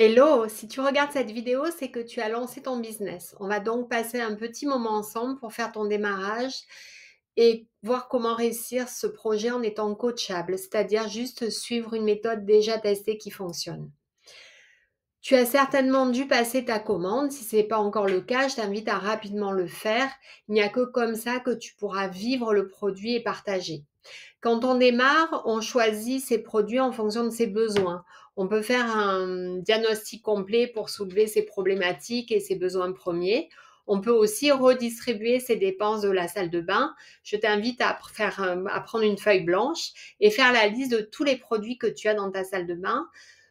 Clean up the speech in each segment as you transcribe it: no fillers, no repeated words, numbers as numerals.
Hello, si tu regardes cette vidéo, c'est que tu as lancé ton business. On va donc passer un petit moment ensemble pour faire ton démarrage et voir comment réussir ce projet en étant coachable, c'est-à-dire juste suivre une méthode déjà testée qui fonctionne. Tu as certainement dû passer ta commande. Si ce n'est pas encore le cas, je t'invite à rapidement le faire. Il n'y a que comme ça que tu pourras vivre le produit et partager. Quand on démarre, on choisit ses produits en fonction de ses besoins. On peut faire un diagnostic complet pour soulever ses problématiques et ses besoins premiers. On peut aussi redistribuer ses dépenses de la salle de bain. Je t'invite à prendre une feuille blanche et faire la liste de tous les produits que tu as dans ta salle de bain.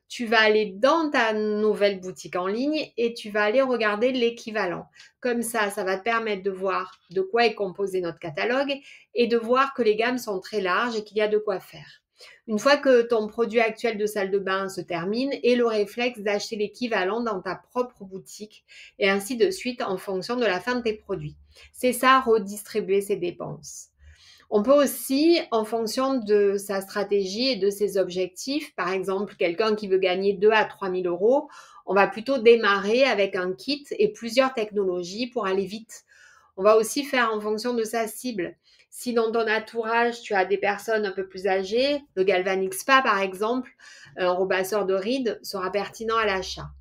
Tu vas aller dans ta nouvelle boutique en ligne et tu vas aller regarder l'équivalent. Comme ça va te permettre de voir de quoi est composé notre catalogue et de voir que les gammes sont très larges et qu'il y a de quoi faire. Une fois que ton produit actuel de salle de bain se termine, aie le réflexe d'acheter l'équivalent dans ta propre boutique et ainsi de suite en fonction de la fin de tes produits. C'est ça, redistribuer ses dépenses. On peut aussi, en fonction de sa stratégie et de ses objectifs, par exemple, quelqu'un qui veut gagner 2 à 3 000 euros, on va plutôt démarrer avec un kit et plusieurs technologies pour aller vite. On va aussi faire en fonction de sa cible. Si dans ton entourage, tu as des personnes un peu plus âgées, le Galvanic Spa par exemple, un rebasseur de rides sera pertinent à l'achat.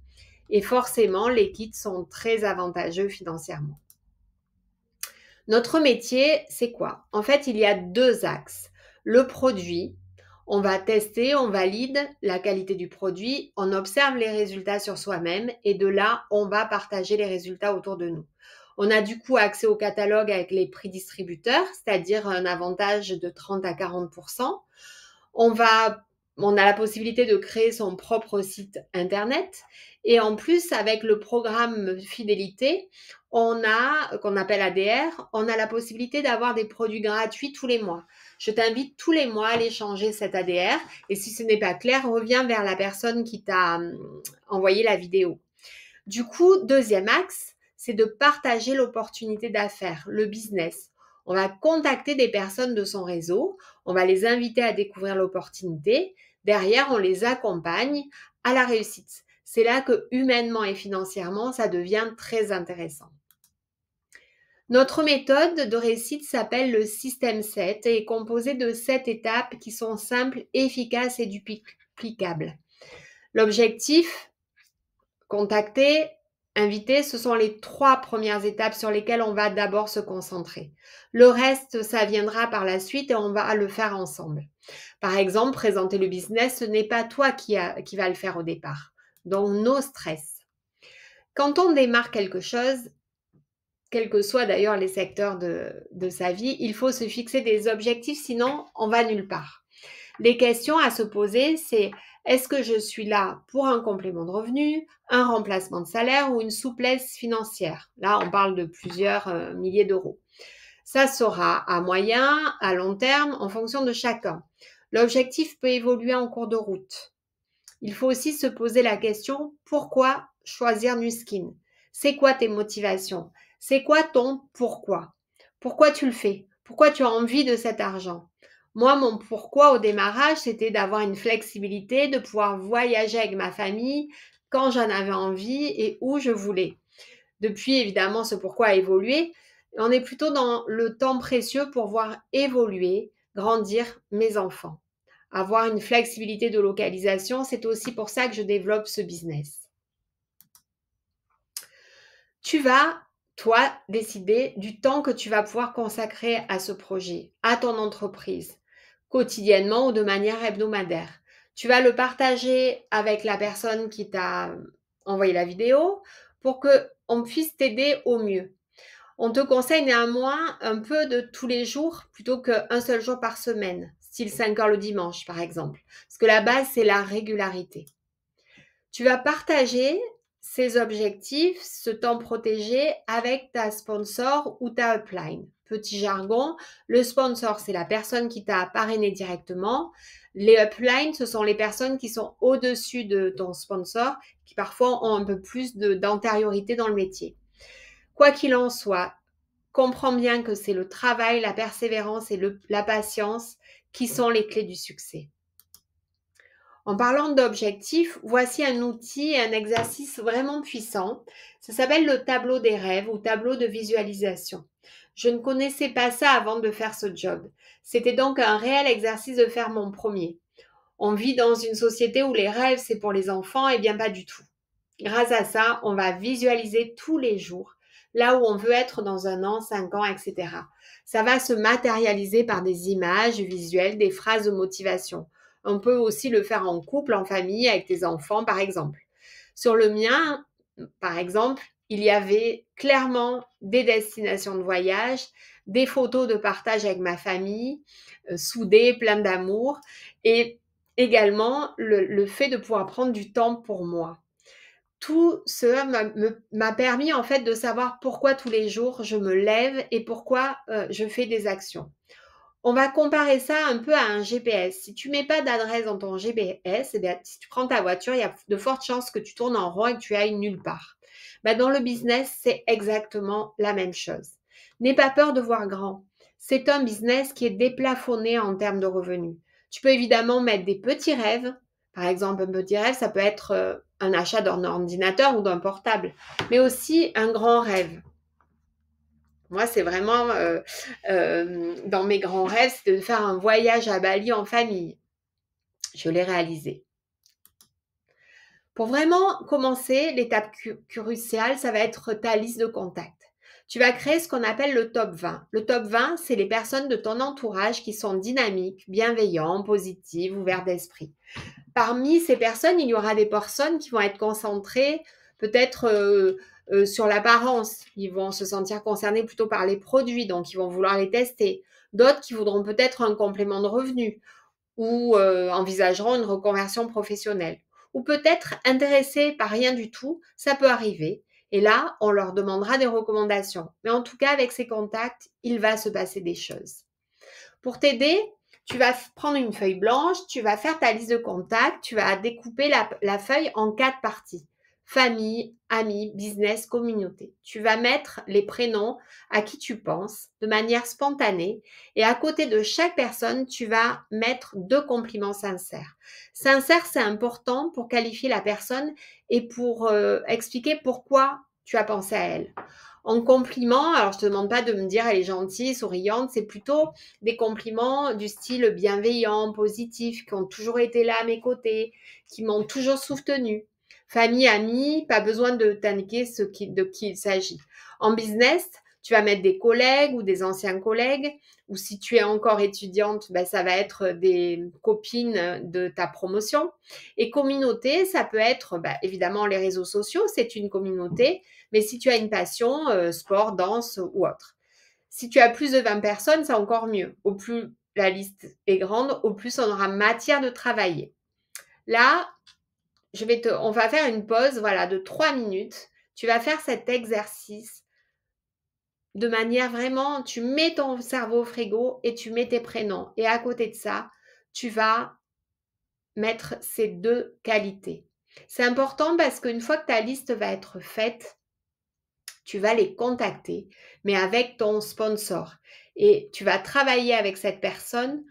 Et forcément, les kits sont très avantageux financièrement. Notre métier, c'est quoi? En fait, il y a deux axes. Le produit, on va tester, on valide la qualité du produit, on observe les résultats sur soi-même et de là, on va partager les résultats autour de nous. On a du coup accès au catalogue avec les prix distributeurs, c'est-à-dire un avantage de 30 à 40%. On va on a la possibilité de créer son propre site internet et en plus avec le programme fidélité, on a qu'on appelle ADR, on a la possibilité d'avoir des produits gratuits tous les mois. Je t'invite tous les mois à aller changer cet ADR et si ce n'est pas clair, reviens vers la personne qui t'a envoyé la vidéo. Du coup, deuxième axe, c'est de partager l'opportunité d'affaires, le business. On va contacter des personnes de son réseau, on va les inviter à découvrir l'opportunité. Derrière, on les accompagne à la réussite. C'est là que humainement et financièrement, ça devient très intéressant. Notre méthode de réussite s'appelle le système 7 et est composée de 7 étapes qui sont simples, efficaces et duplicables. L'objectif, contacter, inviter, ce sont les 3 premières étapes sur lesquelles on va d'abord se concentrer. Le reste, ça viendra par la suite et on va le faire ensemble. Par exemple, présenter le business, ce n'est pas toi qui va le faire au départ. Donc, no stress. Quand on démarre quelque chose, quels que soient d'ailleurs les secteurs de sa vie, il faut se fixer des objectifs, sinon on va nulle part. Les questions à se poser, c'est est-ce que je suis là pour un complément de revenu, un remplacement de salaire ou une souplesse financière? Là, on parle de plusieurs milliers d'euros. Ça sera à moyen, à long terme, en fonction de chacun. L'objectif peut évoluer en cours de route. Il faut aussi se poser la question, pourquoi choisir Nuskin? C'est quoi tes motivations? C'est quoi ton pourquoi? Pourquoi tu le fais? Pourquoi tu as envie de cet argent? Moi, mon pourquoi au démarrage, c'était d'avoir une flexibilité, de pouvoir voyager avec ma famille quand j'en avais envie et où je voulais. Depuis, évidemment, ce pourquoi a évolué. On est plutôt dans le temps précieux pour voir évoluer, grandir mes enfants. Avoir une flexibilité de localisation, c'est aussi pour ça que je développe ce business. Tu vas, toi, décider du temps que tu vas pouvoir consacrer à ce projet, à ton entreprise, quotidiennement ou de manière hebdomadaire. Tu vas le partager avec la personne qui t'a envoyé la vidéo pour qu'on puisse t'aider au mieux. On te conseille néanmoins un peu de tous les jours plutôt qu'un seul jour par semaine, style 5 heures le dimanche par exemple. Parce que la base, c'est la régularité. Tu vas partager ces objectifs, ce temps protégé avec ta sponsor ou ta upline. Petit jargon, le sponsor, c'est la personne qui t'a parrainé directement. Les uplines, ce sont les personnes qui sont au-dessus de ton sponsor, qui parfois ont un peu plus d'antériorité dans le métier. Quoi qu'il en soit, comprends bien que c'est le travail, la persévérance et la patience qui sont les clés du succès. En parlant d'objectifs, voici un outil et un exercice vraiment puissant. Ça s'appelle le tableau des rêves ou tableau de visualisation. Je ne connaissais pas ça avant de faire ce job. C'était donc un réel exercice de faire mon premier. On vit dans une société où les rêves, c'est pour les enfants, et bien pas du tout. Grâce à ça, on va visualiser tous les jours, là où on veut être dans 1 an, 5 ans, etc. Ça va se matérialiser par des images visuelles, des phrases de motivation. On peut aussi le faire en couple, en famille, avec tes enfants, par exemple. Sur le mien, par exemple, il y avait clairement des destinations de voyage, des photos de partage avec ma famille, soudées, pleines d'amour, et également le fait de pouvoir prendre du temps pour moi. Tout cela m'a permis en fait de savoir pourquoi tous les jours je me lève et pourquoi je fais des actions. On va comparer ça un peu à un GPS. Si tu mets pas d'adresse dans ton GPS, eh bien, si tu prends ta voiture, il y a de fortes chances que tu tournes en rond et que tu ailles nulle part. Ben, dans le business, c'est exactement la même chose. N'aie pas peur de voir grand. C'est un business qui est déplafonné en termes de revenus. Tu peux évidemment mettre des petits rêves. Par exemple, un petit rêve, ça peut être un achat d'un ordinateur ou d'un portable, mais aussi un grand rêve. Moi, c'est vraiment dans mes grands rêves, c'est de faire un voyage à Bali en famille. Je l'ai réalisé. Pour vraiment commencer, l'étape cruciale, ça va être ta liste de contacts. Tu vas créer ce qu'on appelle le top 20. Le top 20, c'est les personnes de ton entourage qui sont dynamiques, bienveillantes, positives, ouvertes d'esprit. Parmi ces personnes, il y aura des personnes qui vont être concentrées peut-être sur l'apparence. Ils vont se sentir concernés plutôt par les produits, donc ils vont vouloir les tester. D'autres qui voudront peut-être un complément de revenus ou envisageront une reconversion professionnelle. Ou peut-être intéressés par rien du tout, ça peut arriver. Et là, on leur demandera des recommandations. Mais en tout cas, avec ces contacts, il va se passer des choses. Pour t'aider, tu vas prendre une feuille blanche, tu vas faire ta liste de contacts, tu vas découper la feuille en 4 parties. Famille, amis, business, communauté. Tu vas mettre les prénoms à qui tu penses de manière spontanée et à côté de chaque personne, tu vas mettre 2 compliments sincères. Sincère, c'est important pour qualifier la personne et pour expliquer pourquoi tu as pensé à elle. En compliment, alors je te demande pas de me dire elle est gentille, souriante, c'est plutôt des compliments du style bienveillant, positif, qui ont toujours été là à mes côtés, qui m'ont toujours soutenu. Famille, amis, pas besoin de t'indiquer de qui il s'agit. En business, tu vas mettre des collègues ou des anciens collègues, ou si tu es encore étudiante, ben, ça va être des copines de ta promotion. Et communauté, ça peut être évidemment les réseaux sociaux, c'est une communauté, mais si tu as une passion, sport, danse ou autre. Si tu as plus de 20 personnes, c'est encore mieux. Au plus la liste est grande, au plus on aura matière de travailler. Là, on va faire une pause de 3 minutes. Tu vas faire cet exercice de manière vraiment, tu mets ton cerveau au frigo et tu mets tes prénoms. Et à côté de ça, tu vas mettre ces 2 qualités. C'est important parce qu'une fois que ta liste va être faite, tu vas les contacter, mais avec ton sponsor. Et tu vas travailler avec cette personne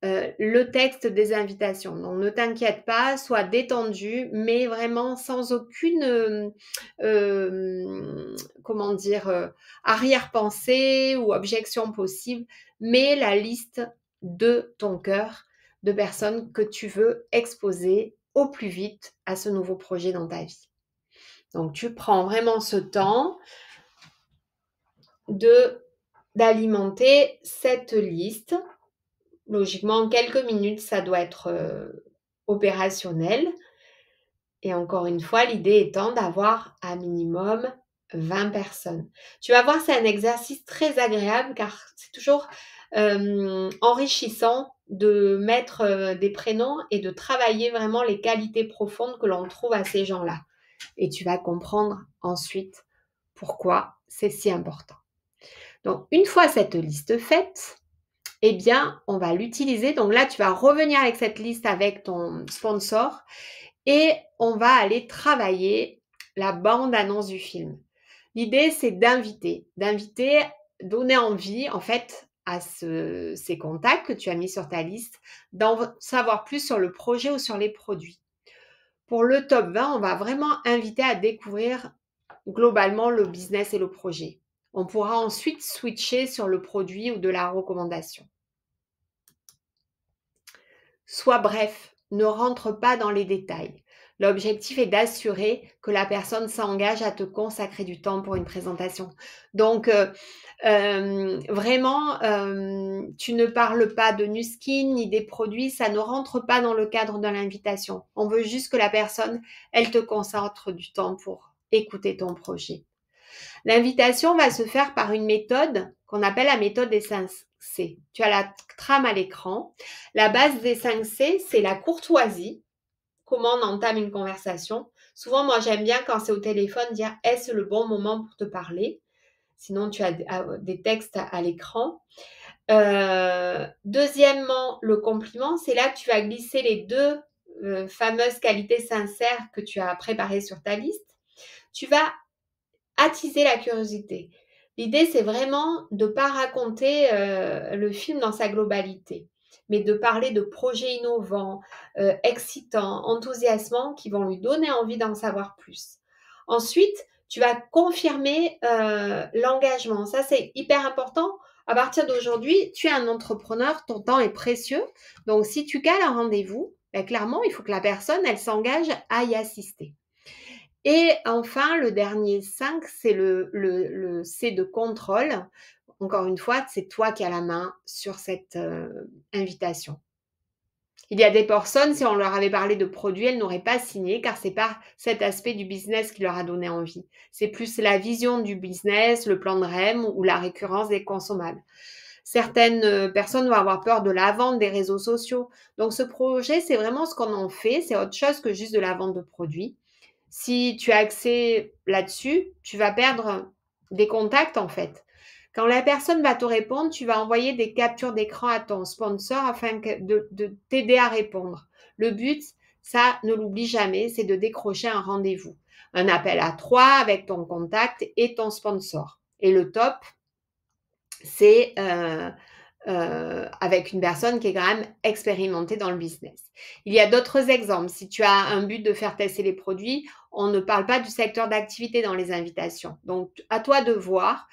le texte des invitations. Donc, ne t'inquiète pas, sois détendu, mais vraiment sans aucune, comment dire, arrière-pensée ou objection possible. Mets la liste de ton cœur de personnes que tu veux exposer au plus vite à ce nouveau projet dans ta vie. Donc, tu prends vraiment ce temps d'alimenter cette liste. Logiquement, en quelques minutes, ça doit être opérationnel. Et encore une fois, l'idée étant d'avoir un minimum 20 personnes. Tu vas voir, c'est un exercice très agréable car c'est toujours enrichissant de mettre des prénoms et de travailler vraiment les qualités profondes que l'on trouve à ces gens-là. Et tu vas comprendre ensuite pourquoi c'est si important. Donc, une fois cette liste faite, eh bien, on va l'utiliser. Donc là, tu vas revenir avec cette liste avec ton sponsor et on va aller travailler la bande-annonce du film. L'idée, c'est d'inviter, donner envie, en fait, à ces contacts que tu as mis sur ta liste d'en savoir plus sur le projet ou sur les produits. Pour le top 20, on va vraiment inviter à découvrir globalement le business et le projet. On pourra ensuite switcher sur le produit ou de la recommandation. Sois bref, ne rentre pas dans les détails. L'objectif est d'assurer que la personne s'engage à te consacrer du temps pour une présentation. Donc, vraiment, tu ne parles pas de Nu Skin ni des produits, ça ne rentre pas dans le cadre de l'invitation. On veut juste que la personne, elle te consacre du temps pour écouter ton projet. L'invitation va se faire par une méthode qu'on appelle la méthode des 5 C. Tu as la trame à l'écran. La base des 5 C, c'est la courtoisie. Comment on entame une conversation. Souvent, moi, j'aime bien quand c'est au téléphone dire « Est-ce le bon moment pour te parler ?» Sinon, tu as des textes à l'écran. Deuxièmement, le compliment, c'est là que tu vas glisser les deux fameuses qualités sincères que tu as préparées sur ta liste. Tu vas attiser la curiosité. L'idée, c'est vraiment de ne pas raconter le film dans sa globalité, mais de parler de projets innovants, excitants, enthousiasmants, qui vont lui donner envie d'en savoir plus. Ensuite, tu vas confirmer l'engagement. Ça, c'est hyper important. À partir d'aujourd'hui, tu es un entrepreneur, ton temps est précieux. Donc, si tu cales un rendez-vous, ben, clairement, il faut que la personne, elle s'engage à y assister. Et enfin, le dernier 5, c'est le C de contrôle. Encore une fois, c'est toi qui as la main sur cette invitation. Il y a des personnes, si on leur avait parlé de produits, elles n'auraient pas signé car c'est pas cet aspect du business qui leur a donné envie. C'est plus la vision du business, le plan de REM ou la récurrence des consommables. Certaines personnes vont avoir peur de la vente des réseaux sociaux. Donc ce projet, c'est vraiment ce qu'on en fait, c'est autre chose que juste de la vente de produits. Si tu as accès là-dessus, tu vas perdre des contacts en fait. Quand la personne va te répondre, tu vas envoyer des captures d'écran à ton sponsor afin de t'aider à répondre. Le but, ça, ne l'oublie jamais, c'est de décrocher un rendez-vous. Un appel à 3 avec ton contact et ton sponsor. Et le top, c'est avec une personne qui est quand même expérimentée dans le business. Il y a d'autres exemples. Si tu as un but de faire tester les produits, on ne parle pas du secteur d'activité dans les invitations. Donc, à toi de voir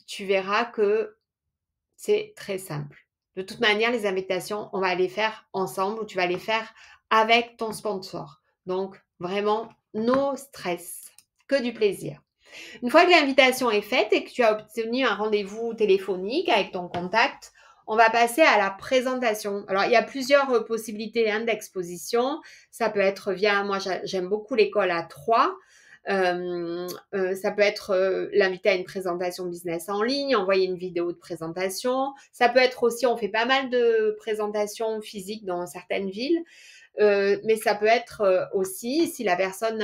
tu verras que c'est très simple. De toute manière, les invitations, on va les faire ensemble ou tu vas les faire avec ton sponsor. Donc, vraiment, no stress, que du plaisir. Une fois que l'invitation est faite et que tu as obtenu un rendez-vous téléphonique avec ton contact, on va passer à la présentation. Alors, il y a plusieurs possibilités d'exposition. Ça peut être via, moi j'aime beaucoup l'école à 3. Ça peut être l'inviter à une présentation business en ligne, envoyer une vidéo de présentation. Ça peut être aussi, on fait pas mal de présentations physiques dans certaines villes. Mais ça peut être aussi, si la personne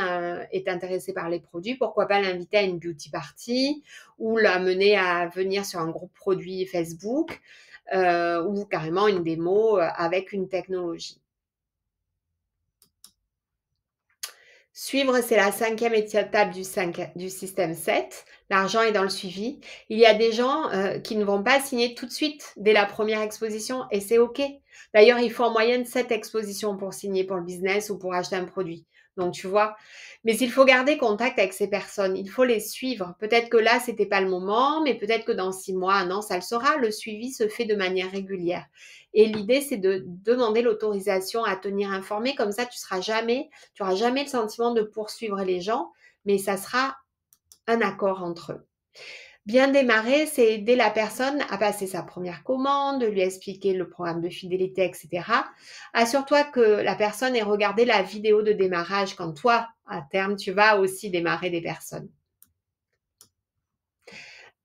est intéressée par les produits, pourquoi pas l'inviter à une beauty party ou la mener à venir sur un groupe produit Facebook ou carrément une démo avec une technologie. Suivre, c'est la 5e étape du système 7. L'argent est dans le suivi. Il y a des gens qui ne vont pas signer tout de suite dès la première exposition et c'est OK. D'ailleurs, il faut en moyenne 7 expositions pour signer pour le business ou pour acheter un produit. Donc, tu vois. Mais il faut garder contact avec ces personnes. Il faut les suivre. Peut-être que là, c'était pas le moment, mais peut-être que dans 6 mois, 1 an, ça le sera. Le suivi se fait de manière régulière. Et l'idée, c'est de demander l'autorisation à tenir informé. Comme ça, tu auras jamais le sentiment de poursuivre les gens, mais ça sera un accord entre eux. Bien démarrer, c'est aider la personne à passer sa première commande, lui expliquer le programme de fidélité, etc. Assure-toi que la personne ait regardé la vidéo de démarrage quand toi, à terme, tu vas aussi démarrer des personnes.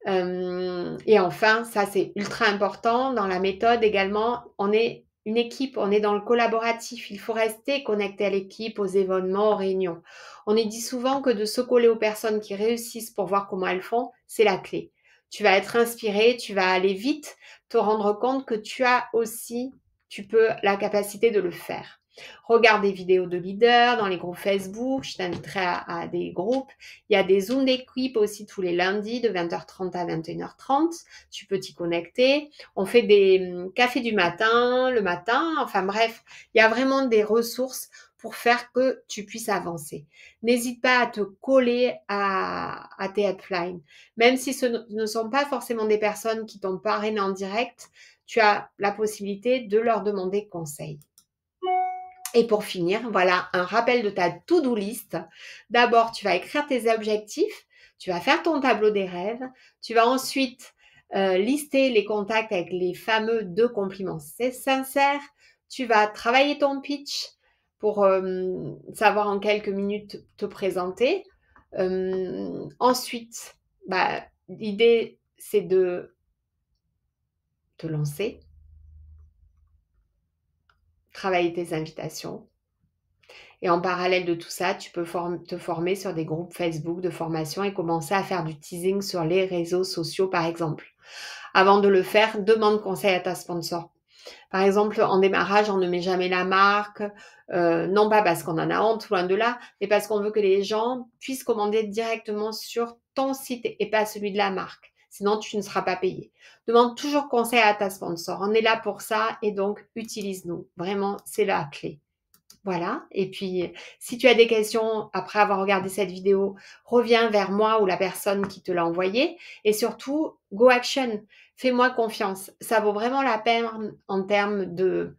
Et enfin, ça c'est ultra important dans la méthode également, on est une équipe, on est dans le collaboratif, il faut rester connecté à l'équipe, aux événements, aux réunions. On est dit souvent que de se coller aux personnes qui réussissent pour voir comment elles font, c'est la clé. Tu vas être inspiré, tu vas aller vite, te rendre compte que tu as aussi, tu peux la capacité de le faire. Regarde des vidéos de leaders dans les groupes Facebook. Je t'inviterai à des groupes. Il y a des Zoom d'équipe aussi tous les lundis de 20h30 à 21h30. Tu peux t'y connecter. On fait des cafés du matin, le matin. Enfin bref, il y a vraiment des ressources pour faire que tu puisses avancer. N'hésite pas à te coller à tes uplines. Même si ce ne sont pas forcément des personnes qui t'ont parrainé en direct, tu as la possibilité de leur demander conseil. Et pour finir, voilà un rappel de ta to-do list. D'abord, tu vas écrire tes objectifs, tu vas faire ton tableau des rêves, tu vas ensuite lister les contacts avec les fameux 2 compliments sincères, tu vas travailler ton pitch pour savoir en quelques minutes te présenter. Ensuite, l'idée, c'est de te lancer, travailler tes invitations. Et en parallèle de tout ça, tu peux te former sur des groupes Facebook de formation et commencer à faire du teasing sur les réseaux sociaux, par exemple. Avant de le faire, demande conseil à ta sponsor. Par exemple, en démarrage, on ne met jamais la marque, non pas parce qu'on en a honte, loin de là, mais parce qu'on veut que les gens puissent commander directement sur ton site et pas celui de la marque. Sinon, tu ne seras pas payé. Demande toujours conseil à ta sponsor. On est là pour ça et donc utilise-nous. Vraiment, c'est la clé. Voilà, et puis si tu as des questions après avoir regardé cette vidéo, reviens vers moi ou la personne qui te l'a envoyée et surtout, go action, fais-moi confiance. Ça vaut vraiment la peine en termes de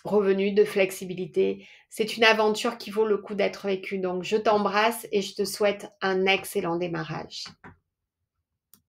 revenus, de flexibilité. C'est une aventure qui vaut le coup d'être vécue. Donc, je t'embrasse et je te souhaite un excellent démarrage.